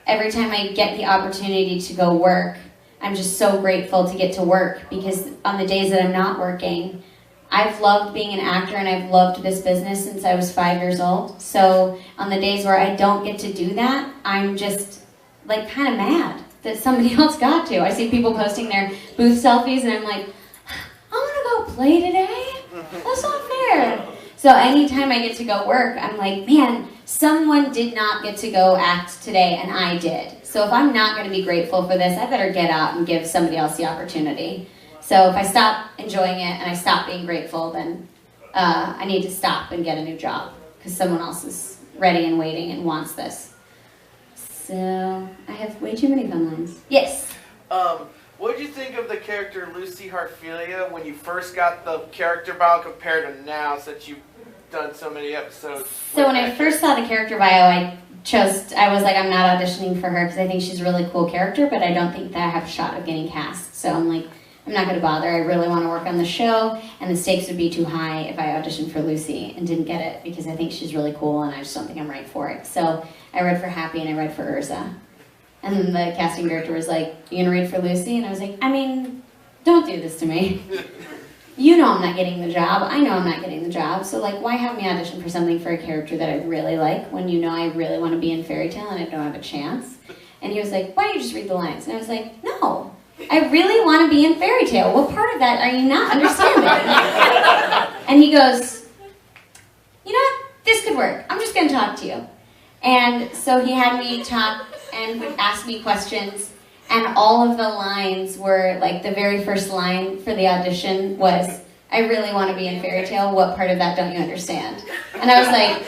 [SPEAKER 1] every time I get the opportunity to go work, I'm just so grateful to get to work, because on the days that I'm not working, I've loved being an actor and I've loved this business since I was 5 years old. So on the days where I don't get to do that, I'm just like kind of mad that somebody else got to. I see people posting their booth selfies and I'm like, I want to go play today? That's not fair. So anytime I get to go work, I'm like, man, someone did not get to go act today and I did. So if I'm not going to be grateful for this, I better get out and give somebody else the opportunity. So if I stop enjoying it and I stop being grateful, then I need to stop and get a new job, because someone else is ready and waiting and wants this. So I have way too many fun lines. Yes?
[SPEAKER 5] What did you think of the character Lucy Hartfilia when you first got the character bio compared to now, since you've done so many episodes?
[SPEAKER 1] So when I first saw the character bio, I was like, I'm not auditioning for her because I think she's a really cool character, but I don't think that I have a shot of getting cast. So I'm like, I'm not going to bother. I really want to work on the show, and the stakes would be too high if I auditioned for Lucy and didn't get it, because I think she's really cool and I just don't think I'm right for it. So I read for Happy and I read for Urza. And then the casting director was like, you gonna read for Lucy? And I was like, I mean, don't do this to me. You know I'm not getting the job. I know I'm not getting the job. So like, why have me audition for something for a character that I really like when you know I really want to be in Fairy Tale and I don't have a chance? And he was like, why don't you just read the lines? And I was like, no, I really want to be in Fairy Tale. What part of that are you not understanding? And he goes, you know what? This could work. I'm just going to talk to you. And so he had me talk and would ask me questions, and all of the lines were, like, the very first line for the audition was, I really want to be in Fairy Tale, what part of that don't you understand? And I was like,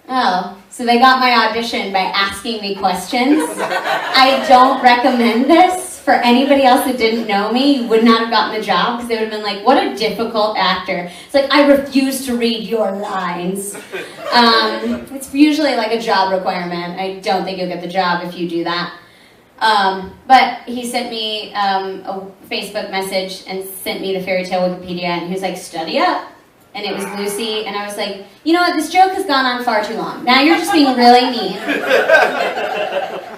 [SPEAKER 1] oh, so they got my audition by asking me questions? I don't recommend this for anybody else that didn't know me. You would not have gotten the job, because they would have been like, what a difficult actor. It's like, I refuse to read your lines. It's usually like a job requirement. I don't think you'll get the job if you do that. But he sent me a Facebook message and sent me the Fairy Tale Wikipedia, and he was like, study up. And it was Lucy, and I was like, you know what, this joke has gone on far too long. Now you're just being really mean.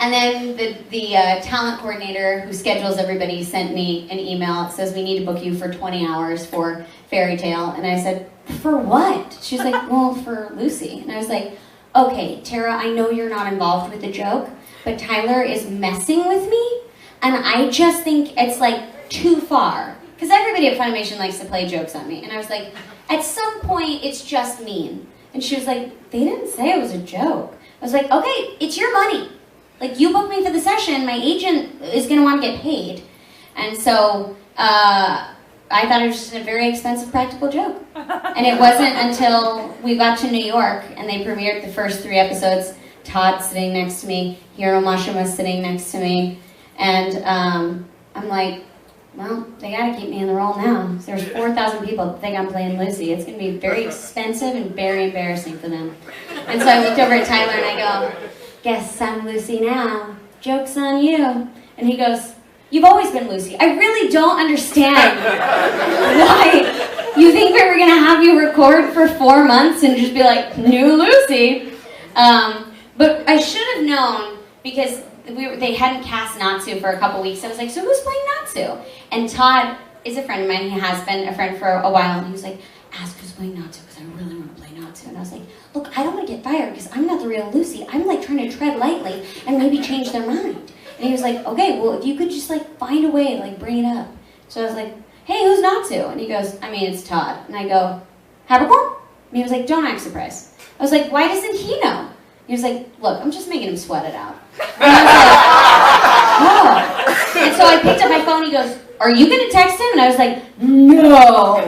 [SPEAKER 1] And then the talent coordinator who schedules everybody sent me an email. It says, we need to book you for 20 hours for Fairy Tale. And I said, for what? She was like, well, for Lucy. And I was like, okay, Tara, I know you're not involved with the joke, but Tyler is messing with me, and I just think it's like too far. Because everybody at Funimation likes to play jokes on me. And I was like, at some point, it's just mean. And she was like, they didn't say it was a joke. I was like, okay, it's your money. Like, you booked me for the session, my agent is gonna want to get paid. And so, I thought it was just a very expensive practical joke. And it wasn't until we got to New York and they premiered the first 3 episodes, Todd sitting next to me, Hiro Mashima sitting next to me, and I'm like, well, they gotta keep me in the role now. So there's 4,000 people that think I'm playing Lucy. It's gonna be very expensive and very embarrassing for them. And so I looked over at Tyler and I go, guess I'm Lucy now. Joke's on you. And he goes, you've always been Lucy. I really don't understand why you think we were gonna have you record for 4 months and just be like, new Lucy. But I should have known, because they hadn't cast Natsu for a couple weeks. I was like, so who's playing Natsu? And Todd is a friend of mine. He has been a friend for a while. And he was like, ask who's playing Natsu, because I really want to play Natsu. And I was like, look, I don't want to get fired because I'm not the real Lucy. I'm like trying to tread lightly and maybe change their mind. And he was like, okay, well, if you could just like find a way to like bring it up. So I was like, hey, who's Natsu? And he goes, I mean, it's Todd. And I go, Habercorn? And he was like, don't act surprised. I was like, why doesn't he know? He was like, look, I'm just making him sweat it out. And I was like, oh. And so I picked up my phone, he goes, are you going to text him? And I was like, no.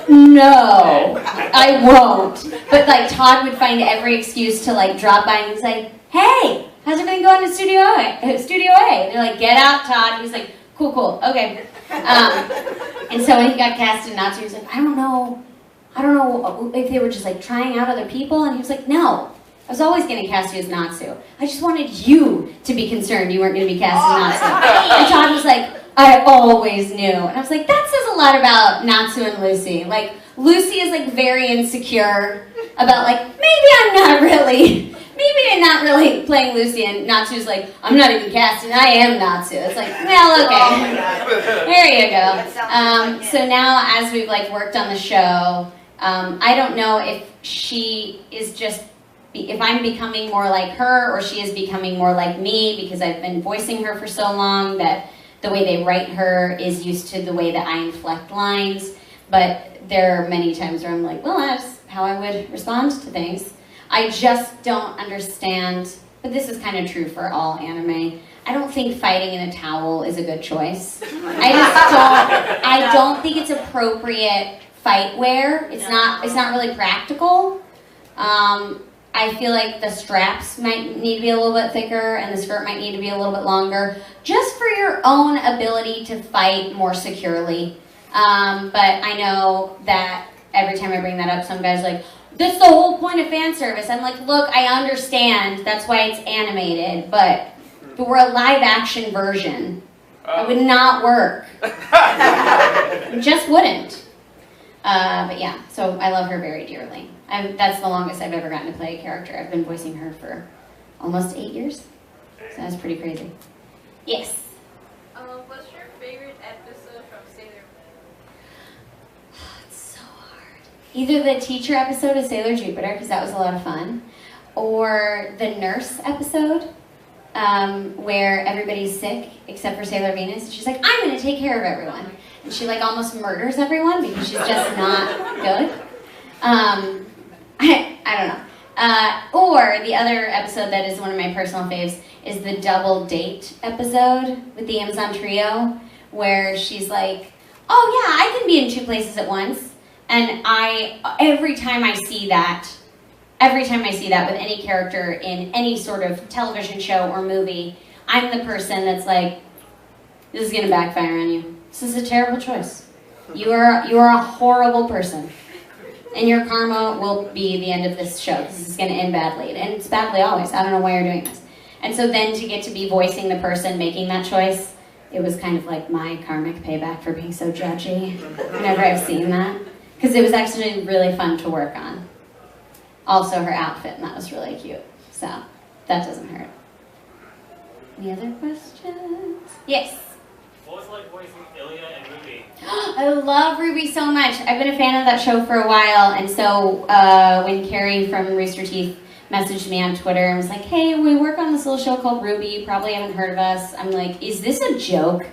[SPEAKER 1] no, I won't. But like Todd would find every excuse to like drop by and he's like, hey, how's everything going to Studio A? Studio A. They're like, get out, Todd. He's like, cool, okay. And so when he got cast in Natsu, he was like, I don't know if they were just like trying out other people. And he was like, no, I was always going to cast you as Natsu. I just wanted you to be concerned you weren't going to be cast as Natsu. And Todd was like, I always knew. And I was like, that says a lot about Natsu and Lucy. Like, Lucy is like very insecure about like, maybe I'm not really playing Lucy, and Natsu's like, I'm not even casting, I am Natsu. It's like, well, okay. There you go. So now as we've like worked on the show, I don't know if she is just, if I'm becoming more like her or she is becoming more like me because I've been voicing her for so long that the way they write her is used to the way that I inflect lines. But there are many times where I'm like, well, that's how I would respond to things. I just don't understand, but this is kind of true for all anime. I don't think fighting in a towel is a good choice. I don't think it's appropriate fight wear. It's not really practical. I feel like the straps might need to be a little bit thicker and the skirt might need to be a little bit longer, just for your own ability to fight more securely. But I know that every time I bring that up, some guy's like, that's the whole point of fan service. I'm like, look, I understand, that's why it's animated, but if it were a live action version, it would not work. It just wouldn't. But yeah, so I love her very dearly. That's the longest I've ever gotten to play a character. I've been voicing her for almost 8 years. So that's pretty crazy. Yes?
[SPEAKER 7] What's your favorite episode from Sailor Moon?
[SPEAKER 1] It's so hard. Either the teacher episode of Sailor Jupiter, because that was a lot of fun, or the nurse episode, where everybody's sick except for Sailor Venus. She's like, I'm going to take care of everyone. And she like almost murders everyone because she's just not good. I don't know. Or the other episode that is one of my personal faves is the double date episode with the Amazon trio, where she's like, oh yeah, I can be in 2 places at once. And every time I see that with any character in any sort of television show or movie, I'm the person that's like, this is gonna backfire on you. This is a terrible choice. You are a horrible person. And your karma will be the end of this show. This is going to end badly. And it's badly always. I don't know why you're doing this. And so then to get to be voicing the person making that choice, it was kind of like my karmic payback for being so judgy whenever I've seen that. Because it was actually really fun to work on. Also her outfit, and that was really cute. So that doesn't hurt. Any other questions? Yes?
[SPEAKER 9] What was it like voicing Ilya and Ruby?
[SPEAKER 1] I love Ruby so much. I've been a fan of that show for a while, and so when Carrie from Rooster Teeth messaged me on Twitter and was like, hey, we work on this little show called Ruby, you probably haven't heard of us. I'm like, is this a joke?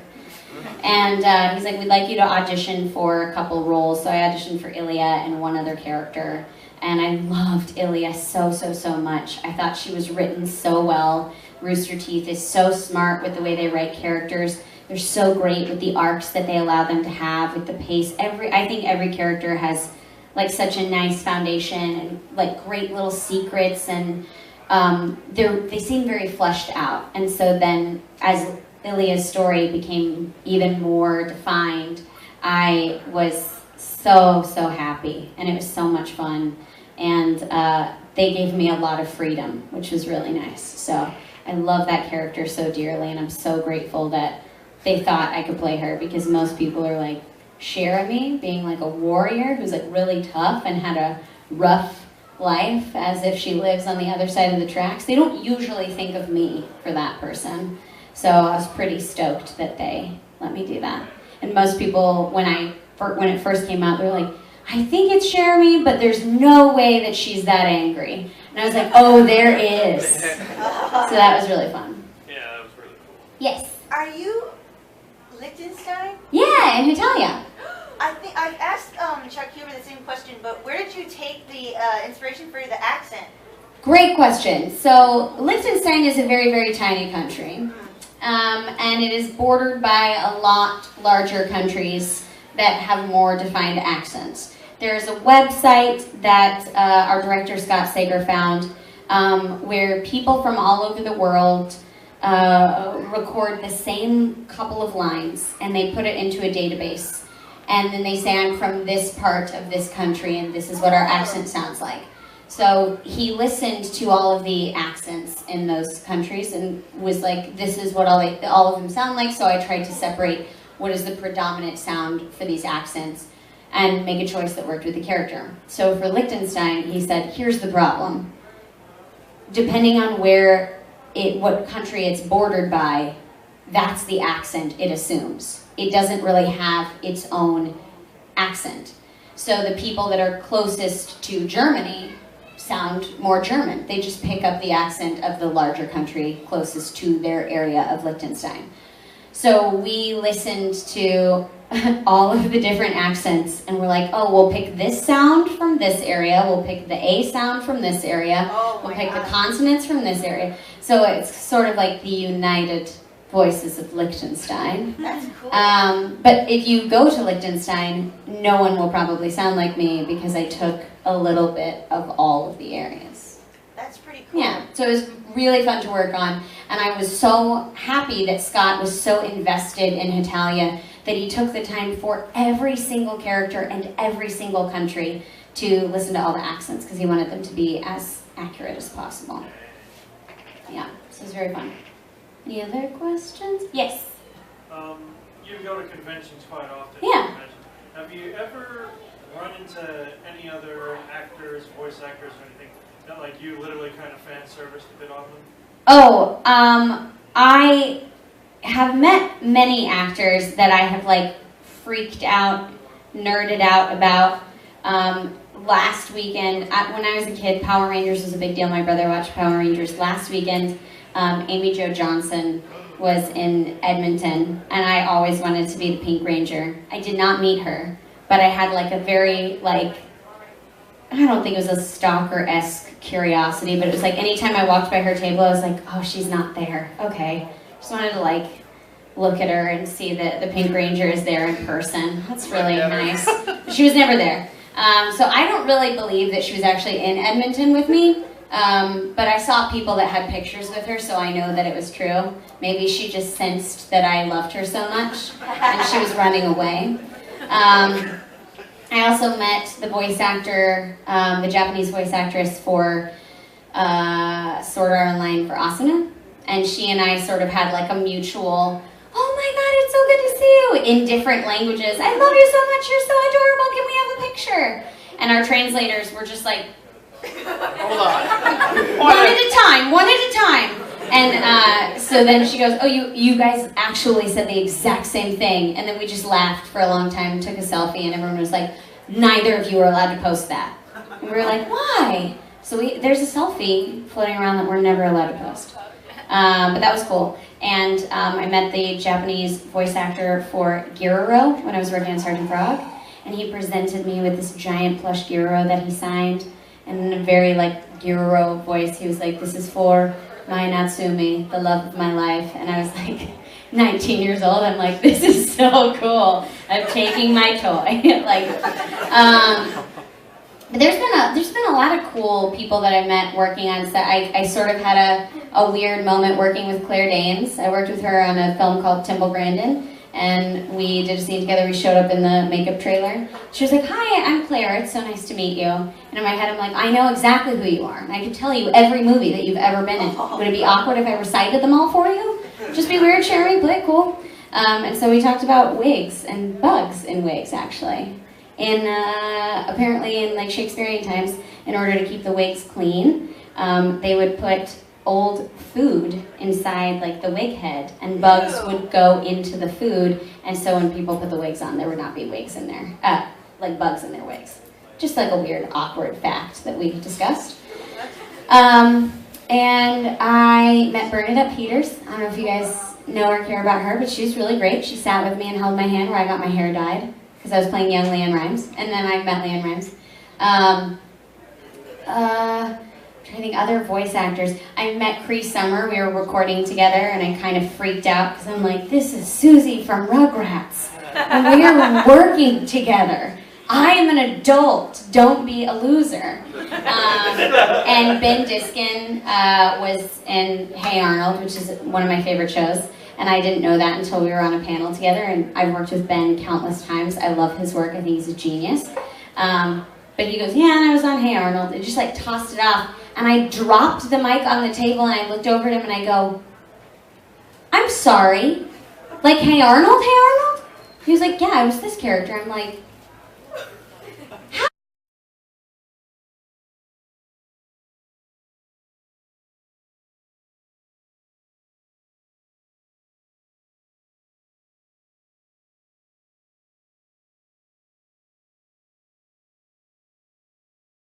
[SPEAKER 1] And he's like, we'd like you to audition for a couple roles. So I auditioned for Ilya and one other character, and I loved Ilya so much. I thought she was written so well. Rooster Teeth is so smart with the way they write characters. They're so great with the arcs that they allow them to have, with the pace. I think every character has like such a nice foundation and like great little secrets, and they seem very fleshed out. And so then as Ilya's story became even more defined, I was so happy, and it was so much fun. And they gave me a lot of freedom, which was really nice. So I love that character so dearly, and I'm so grateful that they thought I could play her, because most people are like, Cherami being like a warrior who's like really tough and had a rough life as if she lives on the other side of the tracks. They don't usually think of me for that person. So I was pretty stoked that they let me do that. And most people, when it first came out, they were like, I think it's Cherami, but there's no way that she's that angry. And I was like, oh, there is. So that was really fun.
[SPEAKER 8] Yeah, that was really cool.
[SPEAKER 1] Yes.
[SPEAKER 2] Are you Liechtenstein?
[SPEAKER 1] Yeah, in Italia.
[SPEAKER 2] I think I've asked Chuck Huber the same question, but where did you take the inspiration for the accent?
[SPEAKER 1] Great question. So Liechtenstein is a very tiny country, and it is bordered by a lot larger countries that have more defined accents. There's a website that our director Scott Sager found where people from all over the world record the same couple of lines, and they put it into a database. And then they say, I'm from this part of this country, and this is what our accent sounds like. So he listened to all of the accents in those countries and was like, this is what all of them sound like, so I tried to separate what is the predominant sound for these accents and make a choice that worked with the character. So for Liechtenstein, he said, here's the problem. Depending on what country it's bordered by, that's the accent it assumes. It doesn't really have its own accent. So the people that are closest to Germany sound more German. They just pick up the accent of the larger country closest to their area of Liechtenstein. So we listened to all of the different accents, and we're like, oh, we'll pick this sound from this area, we'll pick the A sound from this area, we'll pick the consonants from this area. So it's sort of like the United Voices of Liechtenstein.
[SPEAKER 2] That's cool.
[SPEAKER 1] But if you go to Liechtenstein, no one will probably sound like me because I took a little bit of all of the areas.
[SPEAKER 2] That's pretty cool.
[SPEAKER 1] Yeah, so it was really fun to work on, and I was so happy that Scott was so invested in Hitalia that he took the time for every single character and every single country to listen to all the accents because he wanted them to be as accurate as possible. Yeah, so it was very fun. Any other questions? Yes?
[SPEAKER 6] You go to conventions quite often.
[SPEAKER 1] Yeah.
[SPEAKER 6] Have you ever run into any other actors, voice actors, or anything that like you literally kind of fan serviced a bit on them?
[SPEAKER 1] Oh, I have met many actors that I have like freaked out, nerded out about. Last weekend, when I was a kid, Power Rangers was a big deal. My brother watched Power Rangers. Last weekend, Amy Jo Johnson was in Edmonton, and I always wanted to be the Pink Ranger. I did not meet her, but I had like a very like, I don't think it was a stalker-esque curiosity, but it was like anytime I walked by her table, I was like, oh, she's not there. Okay. Just wanted to like look at her and see that the Pink Ranger is there in person. That's really nice. She was never there. So I don't really believe that she was actually in Edmonton with me, but I saw people that had pictures with her, so I know that it was true. Maybe she just sensed that I loved her so much, and she was running away. I also met the voice actor, the Japanese voice actress for Sword Art Online for Asuna, and she and I sort of had like a mutual, oh my god, it's so good to see you, in different languages. I love you so much, you're so adorable, can we have a picture? And our translators were just like,
[SPEAKER 5] Hold on.
[SPEAKER 1] one at a time. And so then she goes, oh, you guys actually said the exact same thing. And then we just laughed for a long time, took a selfie, and everyone was like, neither of you are allowed to post that. And we were like, why? So there's a selfie floating around that we're never allowed to post. But that was cool. And I met the Japanese voice actor for Giroro when I was working on Sergeant Frog. And he presented me with this giant plush Giroro that he signed. And in a very like Giroro voice, he was like, this is for my Natsumi, the love of my life. And I was like 19 years old. I'm like, this is so cool. I'm taking my toy. But there's been a lot of cool people that I met working on set. I sort of had a weird moment working with Claire Danes. I worked with her on a film called Temple Grandin, and we did a scene together. We showed up in the makeup trailer. She was like, hi, I'm Claire, it's so nice to meet you. And in my head I'm like, I know exactly who you are. And I could tell you every movie that you've ever been in. Would it be awkward if I recited them all for you? Just be weird, Cherami, play it cool. And so we talked about wigs and bugs in wigs, actually. And apparently in like Shakespearean times, in order to keep the wigs clean, they would put old food inside like the wig head, and bugs would go into the food, and so when people put the wigs on, there would not be wigs in there, like bugs in their wigs. Just like a weird, awkward fact that we discussed. And I met Bernadette Peters. I don't know if you guys know or care about her, but she's really great. She sat with me and held my hand where I got my hair dyed, because I was playing young Leanne Rimes, and then I met Leanne Rimes. I think other voice actors. I met Cree Summer. We were recording together, and I kind of freaked out because I'm like, this is Susie from Rugrats, and we are working together. I am an adult. Don't be a loser. And Ben Diskin was in Hey Arnold, which is one of my favorite shows. And I didn't know that until we were on a panel together. And I've worked with Ben countless times. I love his work. I think he's a genius. But he goes, yeah, and I was on Hey Arnold. And just like tossed it off. And I dropped the mic on the table and I looked over at him and I go, I'm sorry. Like, Hey Arnold, Hey Arnold? He was like, yeah, I was this character. I'm like,